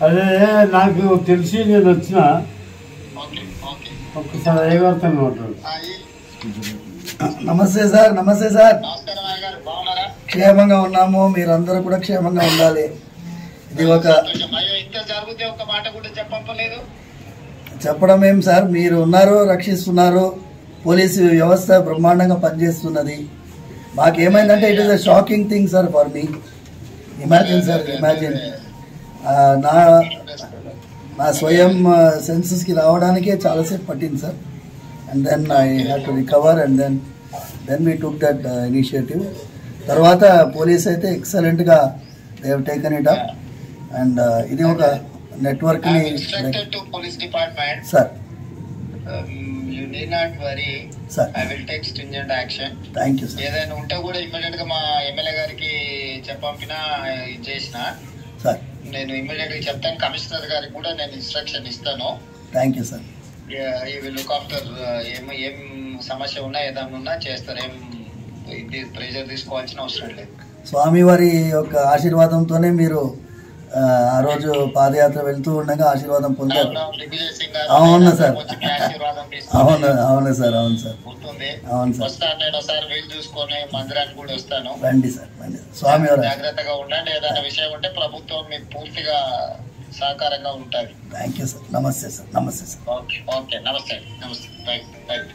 అదే నాకు తెలిసి నేను వచ్చిన ఒక్కసారి అయ్యగారితో ఉంటాడు. నమస్తే సార్. నమస్తే సార్. క్షేమంగా ఉన్నాము, మీరందరూ కూడా క్షేమంగా ఉండాలి. ఇది ఒక చెప్పడం ఏం సార్, మీరు ఉన్నారు, రక్షిస్తున్నారు, పోలీసు వ్యవస్థ బ్రహ్మాండంగా పనిచేస్తున్నది. మాకేమైందంటే it is a shocking thing sir for me. Imagine sir, imagine నా స్వయం సెన్సెస్కి రావడానికే చాలాసేపు పట్టింది sir. And then I have to recover and then we took that initiative. తర్వాత పోలీస్ అయితే ఎక్సలెంట్గా they have taken it up. And ఇది ఒక నెట్వర్క్ని సార్. Thank you sir. ఏదైనా ఉంటే కూడా ఇమ్మీడియట్ గా మా ఎమ్మెల్యే గారికి చెప్పంపినా చేసిన సార్. నేను ఇమ్మీడియట్ గా చెప్తాను. కమిషనర్ గారికి కూడా నేను ఇన్స్ట్రక్షన్ ఇస్తాను. Thank you sir. ఈ విల్ లుక్ ఆఫ్టర్ ఏం సమస్య ఉన్నా ఏదైనా ఉన్నా చేస్తారు. ఏం ప్రెజర్ తీసుకోవాల్సిన అవసరం లేదు. స్వామివారి యొక్క ఆశీర్వాదంతోనే మీరు ఆ రోజు పాదయాత్ర వెళ్తూ ఉండగా ఆశీర్వాదం పొందారు. అవునా సార్? అవును అవును సార్. అవును సార్. అవును సార్. నేను ఒకసారి వీలు చూసుకొని మందిరానికి కూడా వస్తాను. రండి సార్, రండి. స్వామివారు జాగ్రత్తగా ఉండండి. ఏదైనా విషయం ఉంటే ప్రభుత్వం మీకు పూర్తిగా సహకారంగా ఉంటుంది. Thank you sir. నమస్తే సార్. నమస్తే సార్. Okay okay. నమస్తే నమస్తే. Right right.